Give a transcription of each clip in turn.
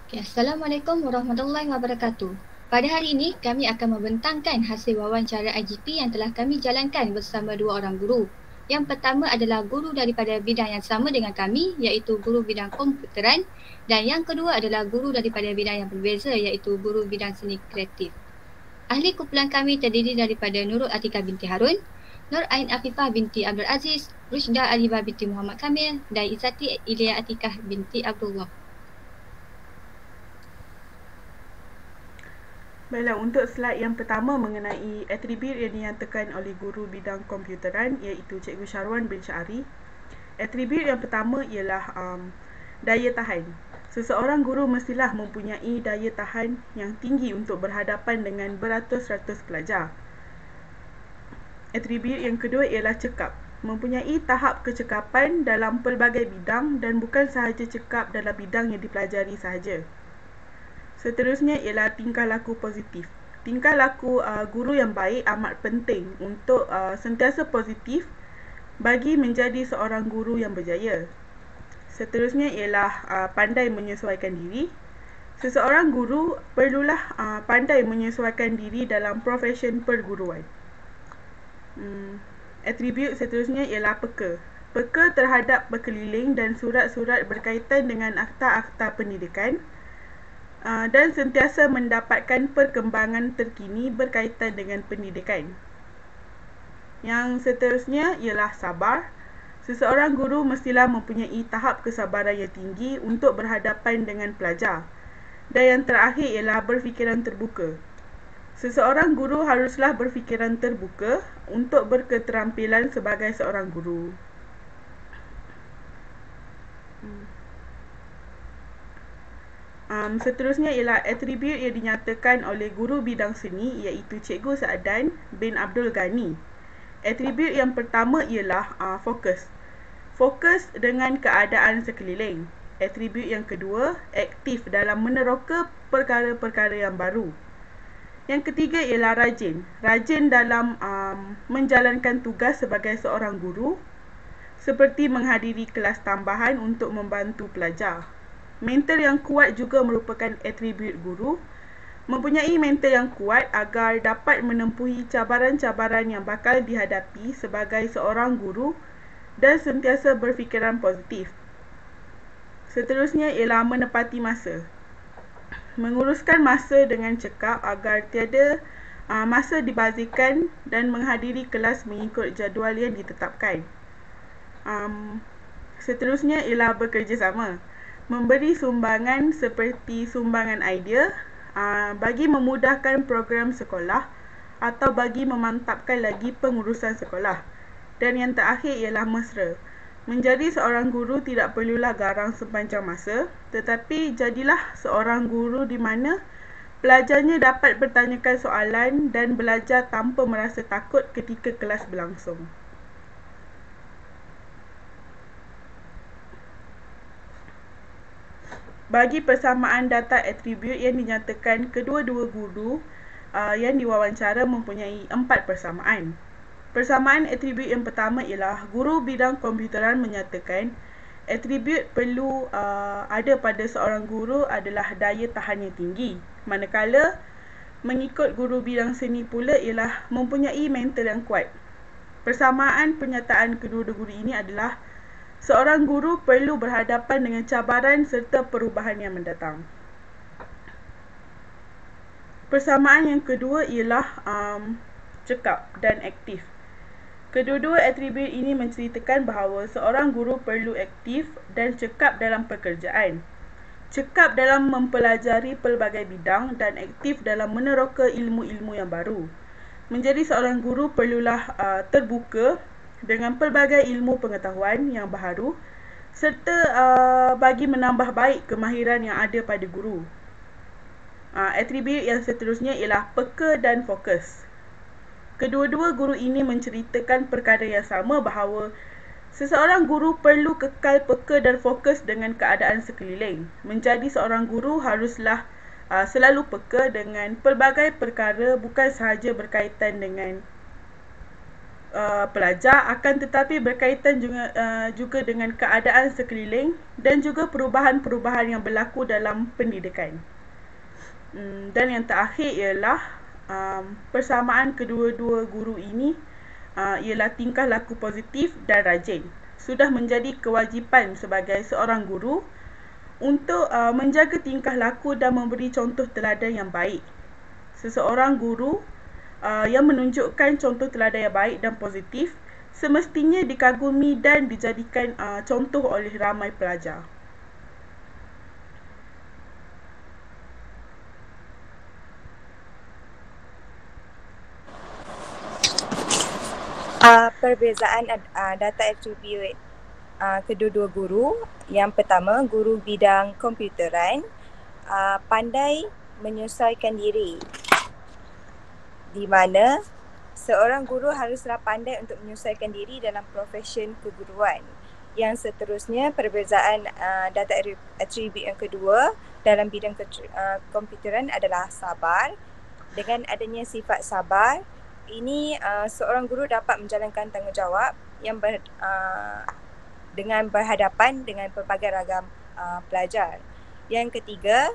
Okay, Assalamualaikum warahmatullahi wabarakatuh. Pada hari ini, kami akan membentangkan hasil wawancara IGP yang telah kami jalankan bersama dua orang guru. Yang pertama adalah guru daripada bidang yang sama dengan kami, iaitu guru bidang komputeran. Dan yang kedua adalah guru daripada bidang yang berbeza, iaitu guru bidang seni kreatif. Ahli kumpulan kami terdiri daripada Nurul Atika binti Harun, Nur Ain Afifah binti Abdul Aziz, Rushda Alibah binti Muhammad Kamil, dan Izzati Ilya Atikah binti Abdullah. Baiklah, untuk slide yang pertama mengenai atribut yang dinyatakan oleh guru bidang komputeran iaitu Cikgu Syarwan bin Syari. Atribut yang pertama ialah daya tahan. Seseorang guru mestilah mempunyai daya tahan yang tinggi untuk berhadapan dengan beratus-ratus pelajar. Atribut yang kedua ialah cekap. Mempunyai tahap kecekapan dalam pelbagai bidang dan bukan sahaja cekap dalam bidang yang dipelajari sahaja. Seterusnya ialah tingkah laku positif. Tingkah laku guru yang baik amat penting untuk sentiasa positif bagi menjadi seorang guru yang berjaya. Seterusnya ialah pandai menyesuaikan diri. Seseorang guru perlulah pandai menyesuaikan diri dalam profesion perguruan. Atribut seterusnya ialah peka. Peka terhadap berkeliling dan surat-surat berkaitan dengan akta-akta pendidikan dan sentiasa mendapatkan perkembangan terkini berkaitan dengan pendidikan. Yang seterusnya ialah sabar. Seseorang guru mestilah mempunyai tahap kesabaran yang tinggi untuk berhadapan dengan pelajar. Dan yang terakhir ialah berfikiran terbuka. Seseorang guru haruslah berfikiran terbuka untuk berketerampilan sebagai seorang guru. Seterusnya ialah atribut yang dinyatakan oleh guru bidang seni iaitu Cikgu Sa'adan bin Abdul Ghani. Atribut yang pertama ialah fokus. Fokus dengan keadaan sekeliling. Atribut yang kedua, aktif dalam meneroka perkara-perkara yang baru. Yang ketiga ialah rajin. Rajin dalam menjalankan tugas sebagai seorang guru, seperti menghadiri kelas tambahan untuk membantu pelajar. Mental yang kuat juga merupakan atribut guru. Mempunyai mental yang kuat agar dapat menempuhi cabaran-cabaran yang bakal dihadapi sebagai seorang guru dan sentiasa berfikiran positif. Seterusnya ialah menepati masa. Menguruskan masa dengan cekap agar tiada masa dibazirkan dan menghadiri kelas mengikut jadual yang ditetapkan. Seterusnya ialah bekerjasama. Memberi sumbangan seperti sumbangan idea bagi memudahkan program sekolah atau bagi memantapkan lagi pengurusan sekolah. Dan yang terakhir ialah mesra. Menjadi seorang guru tidak perlulah garang sepanjang masa, tetapi jadilah seorang guru di mana pelajarnya dapat bertanyakan soalan dan belajar tanpa merasa takut ketika kelas berlangsung. Bagi persamaan data atribut yang dinyatakan, kedua-dua guru yang diwawancara mempunyai 4 persamaan. Persamaan atribut yang pertama ialah guru bidang komputeran menyatakan atribut perlu ada pada seorang guru adalah daya tahan yang tinggi. Manakala mengikut guru bidang seni pula ialah mempunyai mental yang kuat. Persamaan pernyataan kedua-dua guru ini adalah seorang guru perlu berhadapan dengan cabaran serta perubahan yang mendatang. Persamaan yang kedua ialah cekap dan aktif. Kedua-dua atribut ini menceritakan bahawa seorang guru perlu aktif dan cekap dalam pekerjaan. Cekap dalam mempelajari pelbagai bidang dan aktif dalam meneroka ilmu-ilmu yang baru. Menjadi seorang guru perlulah terbuka dengan pelbagai ilmu pengetahuan yang baharu serta bagi menambah baik kemahiran yang ada pada guru. Atribut yang seterusnya ialah peka dan fokus. Kedua-dua guru ini menceritakan perkara yang sama bahawa seseorang guru perlu kekal peka dan fokus dengan keadaan sekeliling. Menjadi seorang guru haruslah selalu peka dengan pelbagai perkara bukan sahaja berkaitan dengan pelajar, akan tetapi berkaitan juga dengan keadaan sekeliling dan juga perubahan-perubahan yang berlaku dalam pendidikan. Dan yang terakhir ialah persamaan kedua-dua guru ini ialah tingkah laku positif dan rajin. Sudah menjadi kewajipan sebagai seorang guru untuk menjaga tingkah laku dan memberi contoh teladan yang baik. Seseorang guru yang menunjukkan contoh teladan yang baik dan positif semestinya dikagumi dan dijadikan contoh oleh ramai pelajar. Perbezaan data attribute kedua-dua guru. Yang pertama, guru bidang komputeran pandai menyesuaikan diri, di mana seorang guru haruslah pandai untuk menyesuaikan diri dalam profesyen keguruan. Yang seterusnya, perbezaan data attribute yang kedua dalam bidang komputeran adalah sabar. Dengan adanya sifat sabar, ini seorang guru dapat menjalankan tanggungjawab yang dengan berhadapan dengan pelbagai ragam pelajar. Yang ketiga,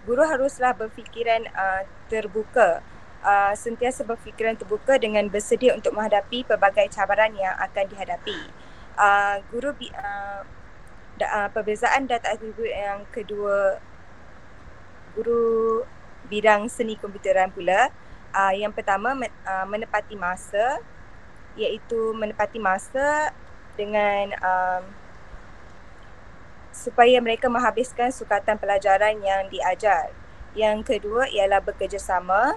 guru haruslah berfikiran terbuka, sentiasa berfikiran terbuka dengan bersedia untuk menghadapi pelbagai cabaran yang akan dihadapi. Perbezaan data attribute yang kedua, guru bidang seni komputeran pula. Yang pertama, menepati masa, iaitu menepati masa dengan supaya mereka menghabiskan sukatan pelajaran yang diajar. Yang kedua ialah bekerjasama.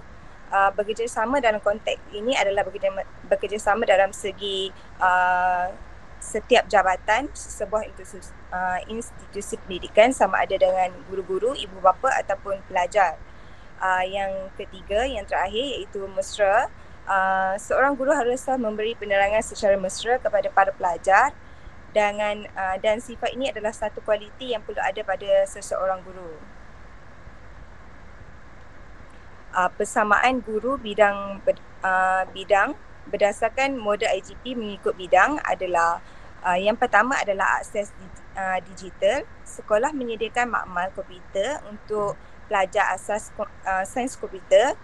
Bekerjasama dalam konteks ini adalah bekerjasama dalam segi setiap jabatan sebuah institusi pendidikan, sama ada dengan guru-guru, ibu bapa ataupun pelajar. Yang ketiga, yang terakhir, iaitu mesra. Seorang guru haruslah memberi penerangan secara mesra kepada para pelajar, dan sifat ini adalah satu kualiti yang perlu ada pada seseorang guru. Persamaan guru bidang berdasarkan model IGP mengikut bidang adalah yang pertama adalah akses digital. Sekolah menyediakan makmal komputer untuk pelajar asas sains komputer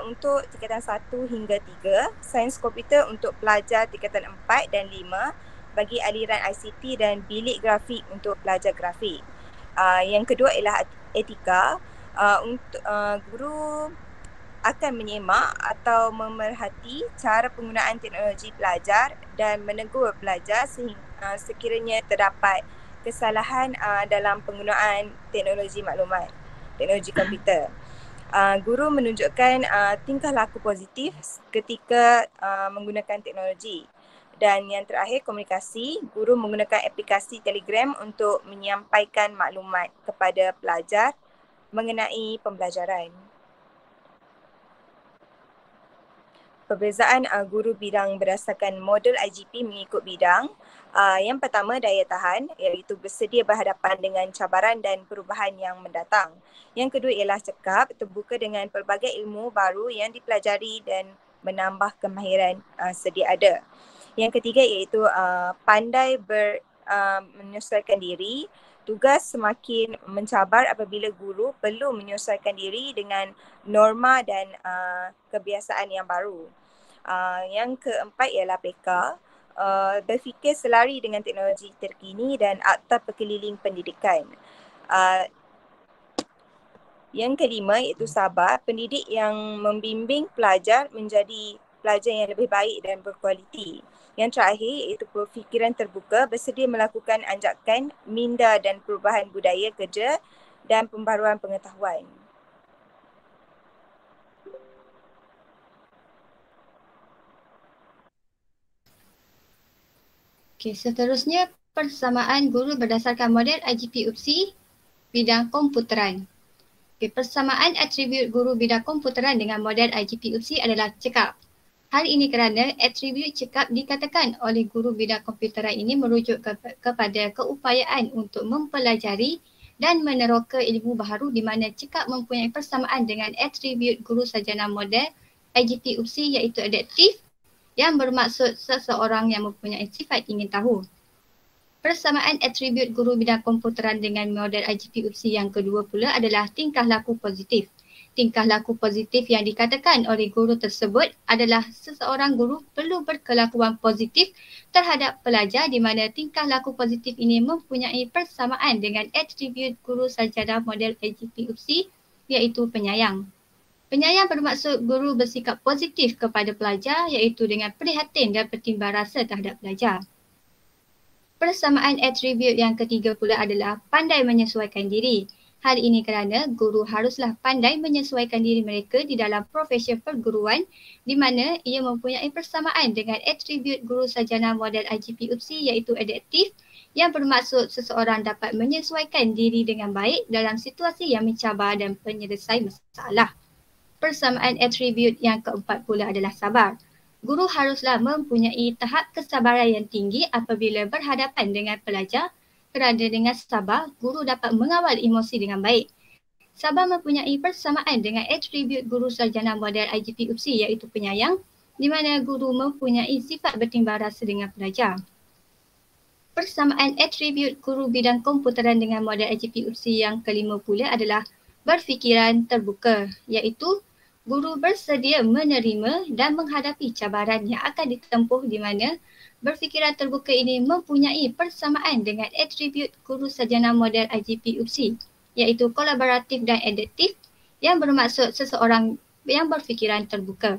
untuk tingkatan 1 hingga 3, sains komputer untuk pelajar tingkatan 4 dan 5 bagi aliran ICT, dan bilik grafik untuk pelajar grafik. Yang kedua ialah etika. Untuk guru akan menyemak atau memerhati cara penggunaan teknologi pelajar dan menegur pelajar sekiranya terdapat kesalahan dalam penggunaan teknologi maklumat, teknologi komputer. Guru menunjukkan tingkah laku positif ketika menggunakan teknologi. Dan yang terakhir, komunikasi. Guru menggunakan aplikasi Telegram untuk menyampaikan maklumat kepada pelajar mengenai pembelajaran. Perbezaan guru bidang berdasarkan model IGP mengikut bidang. Yang pertama, daya tahan, iaitu bersedia berhadapan dengan cabaran dan perubahan yang mendatang. Yang kedua ialah cekap, terbuka dengan pelbagai ilmu baru yang dipelajari dan menambah kemahiran sedia ada. Yang ketiga iaitu pandai menyesuaikan diri. Tugas semakin mencabar apabila guru perlu menyesuaikan diri dengan norma dan kebiasaan yang baru. Yang keempat ialah PK, berfikir selari dengan teknologi terkini dan akta perkeliling pendidikan. Yang kelima iaitu sabar, pendidik yang membimbing pelajar menjadi pelajar yang lebih baik dan berkualiti. Yang terakhir iaitu berfikiran terbuka, bersedia melakukan anjakan, minda dan perubahan budaya kerja dan pembaruan pengetahuan. Okey, seterusnya persamaan guru berdasarkan model IGP UPSI bidang komputeran. Okay, persamaan atribut guru bidang komputeran dengan model IGP UPSI adalah cekap. Hal ini kerana atribut cekap dikatakan oleh guru bidang komputeran ini merujuk kepada keupayaan untuk mempelajari dan meneroka ilmu baharu, di mana cekap mempunyai persamaan dengan atribut guru sarjana model IGP UPSI iaitu adaptif yang bermaksud seseorang yang mempunyai sifat ingin tahu. Persamaan atribut guru bidang komputeran dengan model IGP UPSI yang kedua pula adalah tingkah laku positif. Tingkah laku positif yang dikatakan oleh guru tersebut adalah seseorang guru perlu berkelakuan positif terhadap pelajar di mana tingkah laku positif ini mempunyai persamaan dengan atribut guru sarjana model IGP UPSI iaitu penyayang. Penyayang bermaksud guru bersikap positif kepada pelajar iaitu dengan prihatin dan bertimbang rasa terhadap pelajar. Persamaan atribut yang ketiga pula adalah pandai menyesuaikan diri. Hal ini kerana guru haruslah pandai menyesuaikan diri mereka di dalam profesi perguruan di mana ia mempunyai persamaan dengan atribut guru sarjana model IGP UPSI iaitu adaptif yang bermaksud seseorang dapat menyesuaikan diri dengan baik dalam situasi yang mencabar dan penyelesai masalah. Persamaan atribut yang keempat pula adalah sabar. Guru haruslah mempunyai tahap kesabaran yang tinggi apabila berhadapan dengan pelajar kerana dengan sabar, guru dapat mengawal emosi dengan baik. Sabar mempunyai persamaan dengan atribut guru sarjana model IGP UPSI iaitu penyayang di mana guru mempunyai sifat bertimbang rasa dengan pelajar. Persamaan atribut guru bidang komputeran dengan model IGP UPSI yang kelima pula adalah berfikiran terbuka iaitu guru bersedia menerima dan menghadapi cabaran yang akan ditempuh di mana berfikiran terbuka ini mempunyai persamaan dengan atribut guru sarjana model IGP UPSI iaitu kolaboratif dan adaptif yang bermaksud seseorang yang berfikiran terbuka.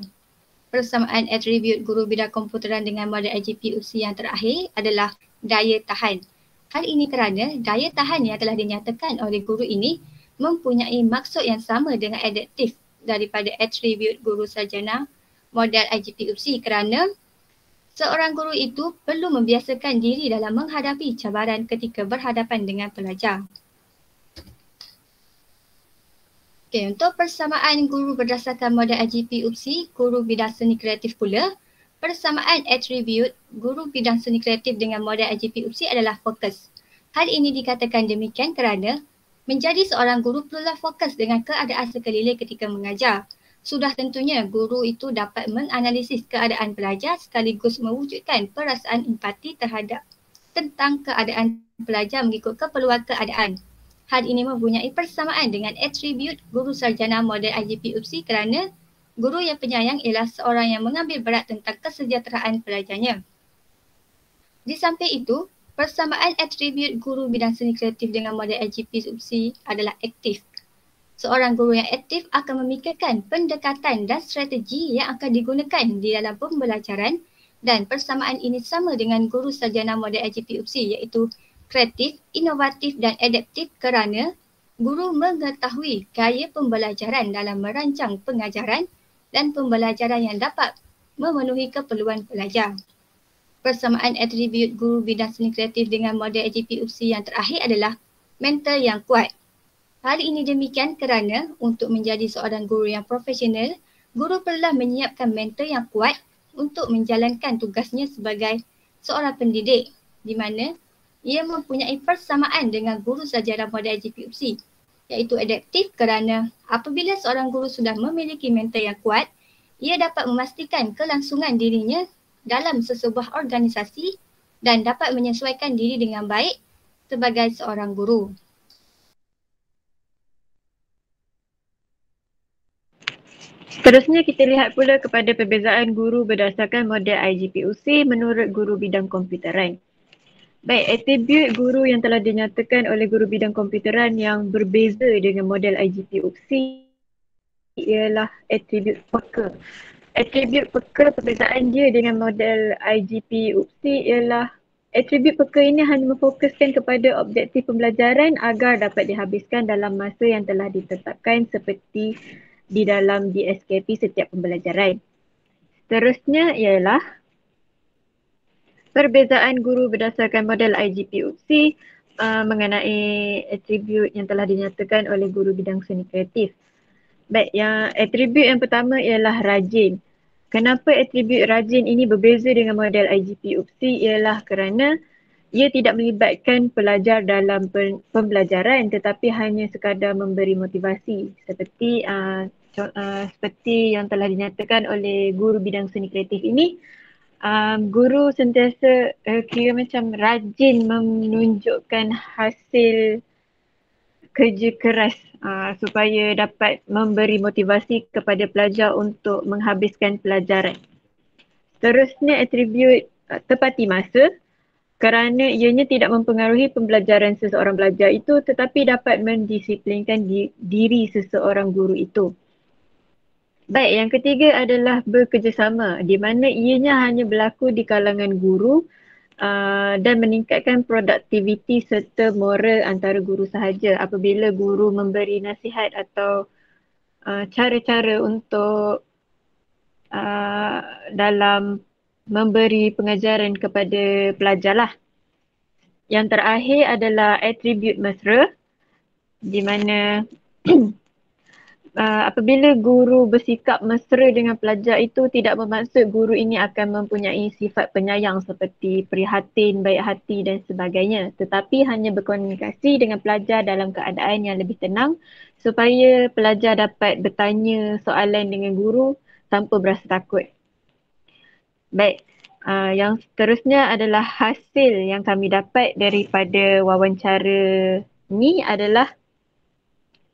Persamaan atribut guru bidang komputeran dengan model IGP UPSI yang terakhir adalah daya tahan. Hal ini kerana daya tahan yang telah dinyatakan oleh guru ini mempunyai maksud yang sama dengan adaptif daripada atribut guru sarjana model IGP UPSI kerana seorang guru itu perlu membiasakan diri dalam menghadapi cabaran ketika berhadapan dengan pelajar. Okey, untuk persamaan guru berdasarkan model IGP UPSI, guru bidang seni kreatif pula, persamaan atribut guru bidang seni kreatif dengan model IGP UPSI adalah fokus. Hal ini dikatakan demikian kerana menjadi seorang guru perlulah fokus dengan keadaan sekeliling ketika mengajar. Sudah tentunya guru itu dapat menganalisis keadaan pelajar sekaligus mewujudkan perasaan empati tentang keadaan pelajar mengikut keperluan keadaan. Hal ini mempunyai persamaan dengan atribut guru sarjana model IGP UPSI kerana guru yang penyayang ialah seorang yang mengambil berat tentang kesejahteraan pelajarnya. Di samping itu, persamaan atribut guru bidang seni kreatif dengan model IGP UPSI adalah aktif. Seorang guru yang aktif akan memikirkan pendekatan dan strategi yang akan digunakan di dalam pembelajaran dan persamaan ini sama dengan guru sarjana model IGP UPSI iaitu kreatif, inovatif dan adaptif kerana guru mengetahui gaya pembelajaran dalam merancang pengajaran dan pembelajaran yang dapat memenuhi keperluan pelajar. Persamaan atribut guru bidang seni kreatif dengan model IGP UPSI yang terakhir adalah mental yang kuat. Hal ini demikian kerana untuk menjadi seorang guru yang profesional, guru perlulah menyiapkan mental yang kuat untuk menjalankan tugasnya sebagai seorang pendidik di mana ia mempunyai persamaan dengan guru sarjana model IGP UPSI iaitu adaptif kerana apabila seorang guru sudah memiliki mental yang kuat, ia dapat memastikan kelangsungan dirinya dalam sesebuah organisasi dan dapat menyesuaikan diri dengan baik sebagai seorang guru. Seterusnya kita lihat pula kepada perbezaan guru berdasarkan model IGP UPSI menurut guru bidang komputeran. Baik, atribut guru yang telah dinyatakan oleh guru bidang komputeran yang berbeza dengan model IGP UPSI ialah atribut peka. Atribut peka, perbezaan dia dengan model IGP UPSI ialah atribut peka ini hanya memfokuskan kepada objektif pembelajaran agar dapat dihabiskan dalam masa yang telah ditetapkan seperti di dalam DSKP setiap pembelajaran. Seterusnya ialah perbezaan guru berdasarkan model IGP UPSI mengenai atribut yang telah dinyatakan oleh guru bidang seni kreatif. Baik, yang atribut yang pertama ialah rajin. Kenapa atribut rajin ini berbeza dengan model IGP UPSI ialah kerana ia tidak melibatkan pelajar dalam pembelajaran tetapi hanya sekadar memberi motivasi seperti seperti yang telah dinyatakan oleh guru bidang seni kreatif ini, guru sentiasa kira macam rajin menunjukkan hasil kerja keras supaya dapat memberi motivasi kepada pelajar untuk menghabiskan pelajaran. Seterusnya, atribut tepati masa, kerana ianya tidak mempengaruhi pembelajaran seseorang pelajar itu tetapi dapat mendisiplinkan diri seseorang guru itu. Baik, yang ketiga adalah bekerjasama di mana ianya hanya berlaku di kalangan guru dan meningkatkan produktiviti serta moral antara guru sahaja apabila guru memberi nasihat atau cara-cara untuk dalam memberi pengajaran kepada pelajar lah. Yang terakhir adalah atribut mesra di mana apabila guru bersikap mesra dengan pelajar itu tidak bermaksud guru ini akan mempunyai sifat penyayang seperti prihatin, baik hati dan sebagainya, tetapi hanya berkomunikasi dengan pelajar dalam keadaan yang lebih tenang supaya pelajar dapat bertanya soalan dengan guru tanpa berasa takut. Baik, yang seterusnya adalah hasil yang kami dapat daripada wawancara ni adalah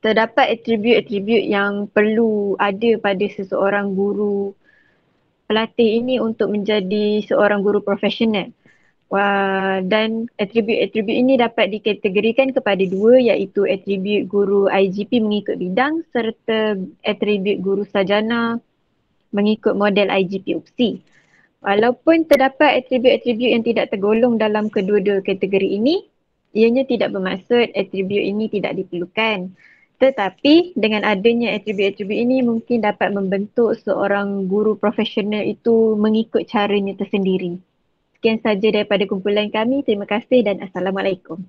terdapat atribut-atribut yang perlu ada pada seseorang guru pelatih ini untuk menjadi seorang guru profesional. Dan atribut-atribut ini dapat dikategorikan kepada dua, iaitu atribut guru IGP mengikut bidang serta atribut guru sarjana mengikut model IGP UPSI. Walaupun terdapat atribut-atribut yang tidak tergolong dalam kedua-dua kategori ini, ianya tidak bermaksud atribut ini tidak diperlukan. Tetapi dengan adanya atribut-atribut ini mungkin dapat membentuk seorang guru profesional itu mengikut caranya tersendiri. Sekian saja daripada kumpulan kami. Terima kasih dan Assalamualaikum.